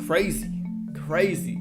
Crazy.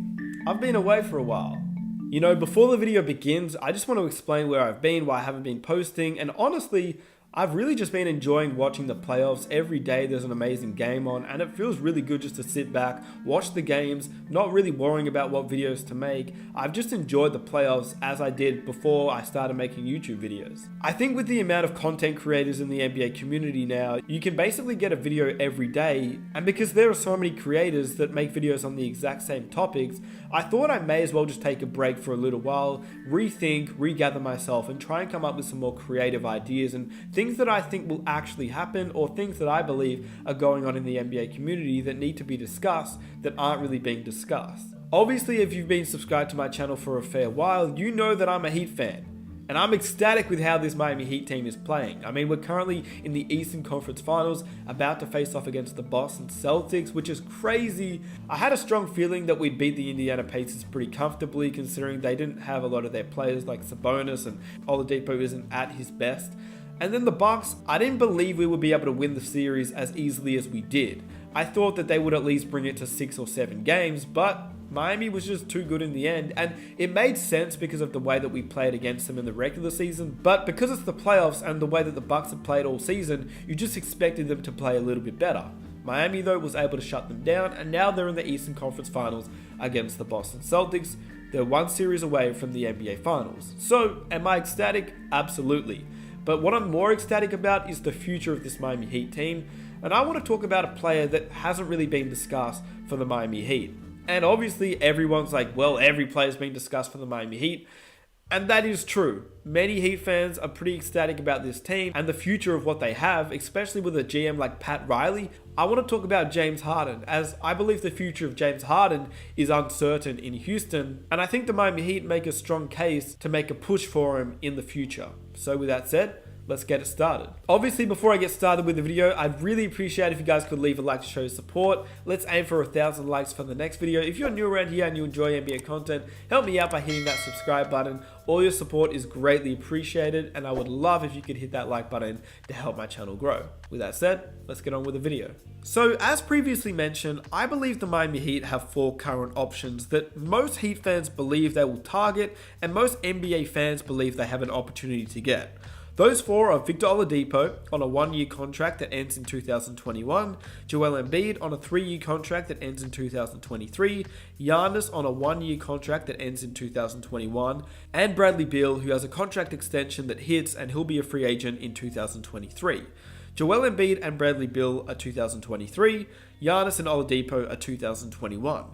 I've been away for a while. You know, before the video begins, I just want to explain where I've been, why I haven't been posting, and honestly, I've really just been enjoying watching the playoffs. Every day there's an amazing game on, and it feels really good just to sit back, watch the games, not really worrying about what videos to make. I've just enjoyed the playoffs as I did before I started making YouTube videos. I think with the amount of content creators in the NBA community now, you can basically get a video every day, and because there are so many creators that make videos on the exact same topics, I thought I may as well just take a break for a little while, rethink, regather myself, and try and come up with some more creative ideas and things that I think will actually happen, or things that I believe are going on in the NBA community that need to be discussed that aren't really being discussed. Obviously, if you've been subscribed to my channel for a fair while, you know that I'm a Heat fan. And I'm ecstatic with how this Miami Heat team is playing. I mean, we're currently in the Eastern Conference Finals, about to face off against the Boston Celtics, which is crazy. I had a strong feeling that we'd beat the Indiana Pacers pretty comfortably, considering they didn't have a lot of their players like Sabonis, and Oladipo isn't at his best. And then the Bucks, I didn't believe we would be able to win the series as easily as we did. I thought that they would at least bring it to 6 or 7 games, but Miami was just too good in the end, and it made sense because of the way that we played against them in the regular season, but because it's the playoffs and the way that the Bucks have played all season, you just expected them to play a little bit better. Miami, though, was able to shut them down, and now they're in the Eastern Conference Finals against the Boston Celtics. They're one series away from the NBA Finals. So, am I ecstatic? Absolutely. But what I'm more ecstatic about is the future of this Miami Heat team, and I want to talk about a player that hasn't really been discussed for the Miami Heat. And obviously everyone's like, well, every player's been discussed for the Miami Heat, and that is true. Many Heat fans are pretty ecstatic about this team and the future of what they have, especially with a GM like Pat Riley. I want to talk about James Harden, as I believe the future of James Harden is uncertain in Houston, and I think the Miami Heat make a strong case to make a push for him in the future. So with that said, let's get it started. Obviously, before I get started with the video, I'd really appreciate if you guys could leave a like to show support. Let's aim for 1,000 likes for the next video. If you're new around here and you enjoy NBA content, help me out by hitting that subscribe button. All your support is greatly appreciated, and I would love if you could hit that like button to help my channel grow. With that said, let's get on with the video. So, as previously mentioned, I believe the Miami Heat have 4 current options that most Heat fans believe they will target, and most NBA fans believe they have an opportunity to get. Those 4 are Victor Oladipo on a 1-year contract that ends in 2021, Joel Embiid on a 3-year contract that ends in 2023, Giannis on a 1-year contract that ends in 2021, and Bradley Beal, who has a contract extension that hits and he'll be a free agent in 2023. Joel Embiid and Bradley Beal are 2023, Giannis and Oladipo are 2021.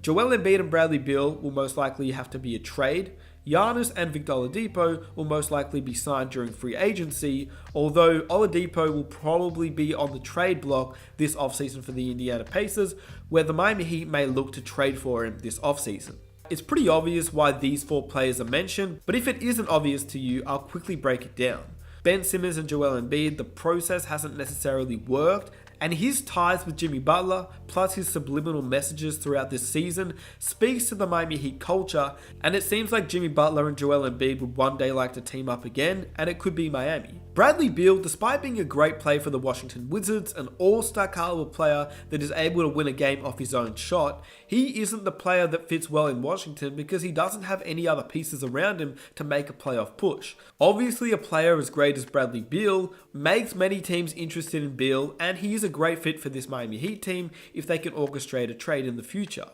Joel Embiid and Bradley Beal will most likely have to be a trade. Giannis and Victor Oladipo will most likely be signed during free agency, although Oladipo will probably be on the trade block this offseason for the Indiana Pacers, where the Miami Heat may look to trade for him this offseason. It's pretty obvious why these 4 players are mentioned, but if it isn't obvious to you, I'll quickly break it down. Ben Simmons and Joel Embiid, the process hasn't necessarily worked, and his ties with Jimmy Butler, plus his subliminal messages throughout this season, speaks to the Miami Heat culture, and it seems like Jimmy Butler and Joel Embiid would one day like to team up again, and it could be Miami. Bradley Beal, despite being a great player for the Washington Wizards, an all-star caliber player that is able to win a game off his own shot, he isn't the player that fits well in Washington because he doesn't have any other pieces around him to make a playoff push. Obviously, a player as great as Bradley Beal makes many teams interested in Beal, and he is a great fit for this Miami Heat team if they can orchestrate a trade in the future.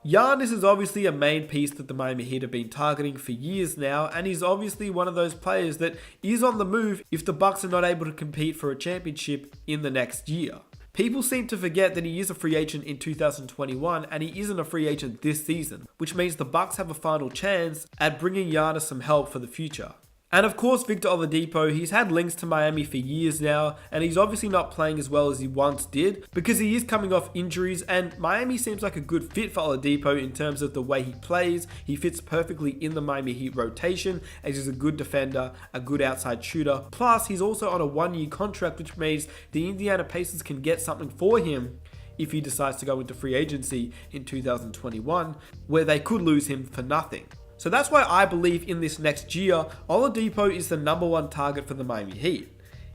Giannis is obviously a main piece that the Miami Heat have been targeting for years now, and he's obviously one of those players that is on the move if the Bucks are not able to compete for a championship in the next year. People seem to forget that he is a free agent in 2021 and he isn't a free agent this season, which means the Bucks have a final chance at bringing Giannis some help for the future. And of course, Victor Oladipo, he's had links to Miami for years now, and he's obviously not playing as well as he once did because he is coming off injuries, and Miami seems like a good fit for Oladipo in terms of the way he plays. He fits perfectly in the Miami Heat rotation as he's a good defender, a good outside shooter. Plus, he's also on a 1-year contract, which means the Indiana Pacers can get something for him if he decides to go into free agency in 2021, where they could lose him for nothing. So that's why I believe in this next year, Oladipo is the #1 target for the Miami Heat.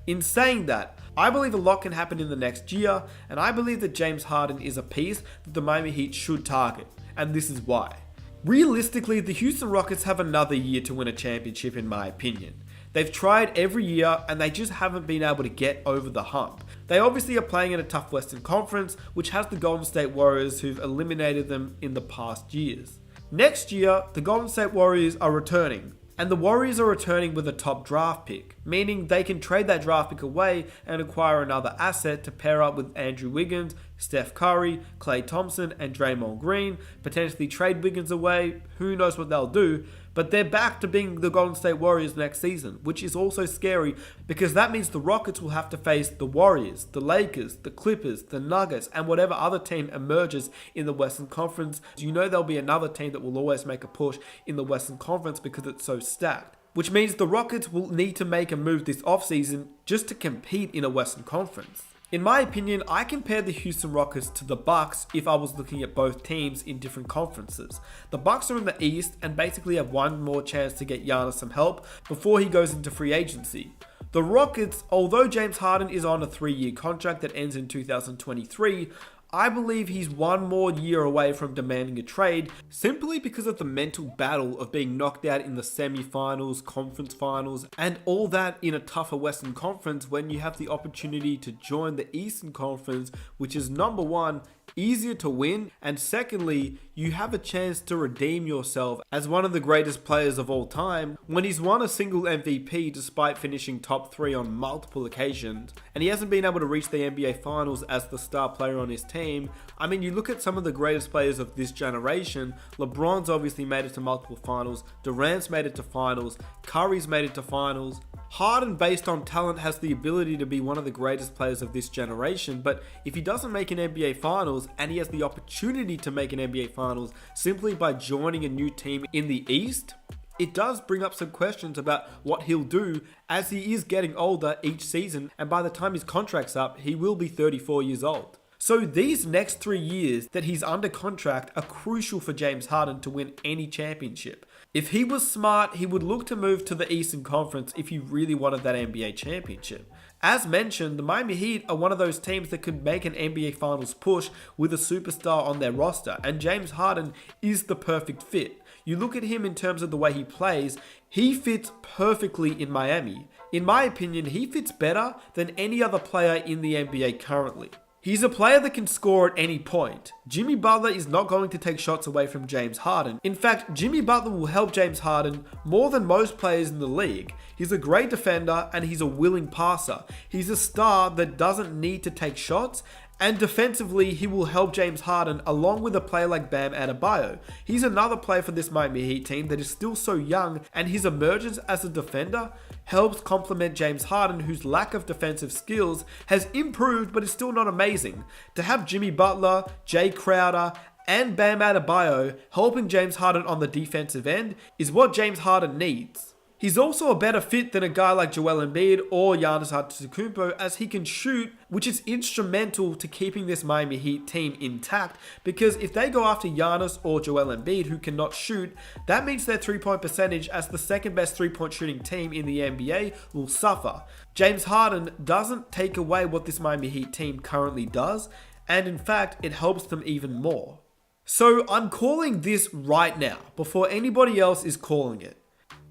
In saying that, I believe a lot can happen in the next year, and I believe that James Harden is a piece that the Miami Heat should target, and this is why. Realistically, the Houston Rockets have another year to win a championship in my opinion. They've tried every year and they just haven't been able to get over the hump. They obviously are playing in a tough Western Conference, which has the Golden State Warriors who've eliminated them in the past years. Next year, the Golden State Warriors are returning. And the Warriors are returning with a top draft pick, meaning they can trade that draft pick away and acquire another asset to pair up with Andrew Wiggins, Steph Curry, Klay Thompson, and Draymond Green, potentially trade Wiggins away, who knows what they'll do, but they're back to being the Golden State Warriors next season, which is also scary because that means the Rockets will have to face the Warriors, the Lakers, the Clippers, the Nuggets, and whatever other team emerges in the Western Conference. You know there'll be another team that will always make a push in the Western Conference because it's so stacked. Which means the Rockets will need to make a move this offseason just to compete in a Western Conference. In my opinion, I compare the Houston Rockets to the Bucks if I was looking at both teams in different conferences. The Bucks are in the East and basically have one more chance to get Giannis some help before he goes into free agency. The Rockets, although James Harden is on a 3-year contract that ends in 2023, I believe he's one more year away from demanding a trade simply because of the mental battle of being knocked out in the semi-finals, conference finals, and all that in a tougher Western Conference when you have the opportunity to join the Eastern Conference, which is number one, easier to win, and secondly, you have a chance to redeem yourself as one of the greatest players of all time when he's won a single MVP despite finishing top 3 on multiple occasions, and he hasn't been able to reach the NBA Finals as the star player on his team. I mean, you look at some of the greatest players of this generation, LeBron's obviously made it to multiple finals, Durant's made it to finals, Curry's made it to finals. Harden, based on talent, has the ability to be one of the greatest players of this generation, but if he doesn't make an NBA Finals, and he has the opportunity to make an NBA Finals simply by joining a new team in the East, it does bring up some questions about what he'll do as he is getting older each season, and by the time his contract's up, he will be 34 years old. So these next 3 years that he's under contract are crucial for James Harden to win any championship. If he was smart, he would look to move to the Eastern Conference if he really wanted that NBA championship. As mentioned, the Miami Heat are one of those teams that could make an NBA Finals push with a superstar on their roster, and James Harden is the perfect fit. You look at him in terms of the way he plays, he fits perfectly in Miami. In my opinion, he fits better than any other player in the NBA currently. He's a player that can score at any point. Jimmy Butler is not going to take shots away from James Harden. In fact, Jimmy Butler will help James Harden more than most players in the league. He's a great defender and he's a willing passer. He's a star that doesn't need to take shots, and defensively, he will help James Harden along with a player like Bam Adebayo. He's another player for this Miami Heat team that is still so young, and his emergence as a defender helps complement James Harden, whose lack of defensive skills has improved but is still not amazing. To have Jimmy Butler, Jay Crowder, and Bam Adebayo helping James Harden on the defensive end is what James Harden needs. He's also a better fit than a guy like Joel Embiid or Giannis Antetokounmpo, as he can shoot, which is instrumental to keeping this Miami Heat team intact, because if they go after Giannis or Joel Embiid, who cannot shoot, that means their three-point percentage as the second best three-point shooting team in the NBA will suffer. James Harden doesn't take away what this Miami Heat team currently does, and in fact, it helps them even more. So I'm calling this right now, before anybody else is calling it.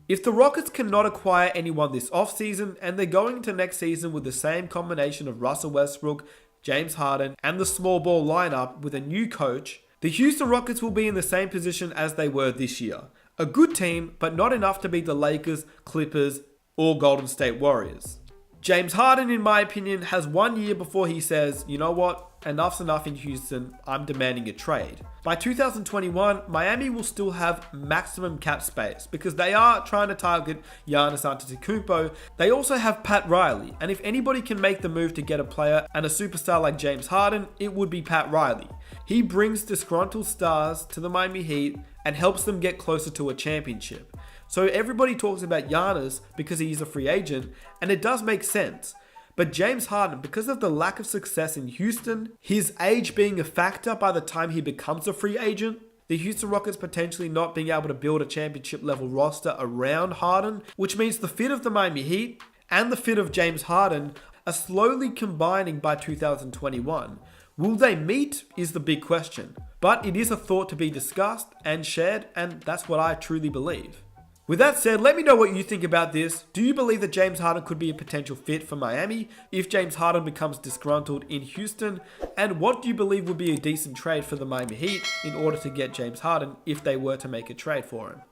If the Rockets cannot acquire anyone this offseason, and they're going into next season with the same combination of Russell Westbrook, James Harden, and the small ball lineup with a new coach, the Houston Rockets will be in the same position as they were this year. A good team, but not enough to beat the Lakers, Clippers, or Golden State Warriors. James Harden, in my opinion, has 1 year before he says, you know what, enough's enough in Houston, I'm demanding a trade. By 2021, Miami will still have maximum cap space because they are trying to target Giannis Antetokounmpo. They also have Pat Riley, and if anybody can make the move to get a player and a superstar like James Harden, it would be Pat Riley. He brings disgruntled stars to the Miami Heat and helps them get closer to a championship. So everybody talks about Giannis because he's a free agent, and it does make sense. But James Harden, because of the lack of success in Houston, his age being a factor by the time he becomes a free agent, the Houston Rockets potentially not being able to build a championship level roster around Harden, which means the fit of the Miami Heat and the fit of James Harden are slowly combining by 2021. Will they meet is the big question, but it is a thought to be discussed and shared, and that's what I truly believe. With that said, let me know what you think about this. Do you believe that James Harden could be a potential fit for Miami if James Harden becomes disgruntled in Houston? And what do you believe would be a decent trade for the Miami Heat in order to get James Harden if they were to make a trade for him?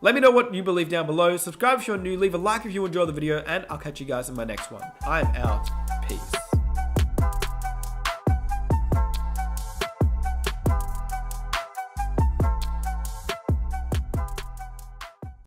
Let me know what you believe down below. Subscribe if you're new, leave a like if you enjoy the video, and I'll catch you guys in my next one. I am out. Peace.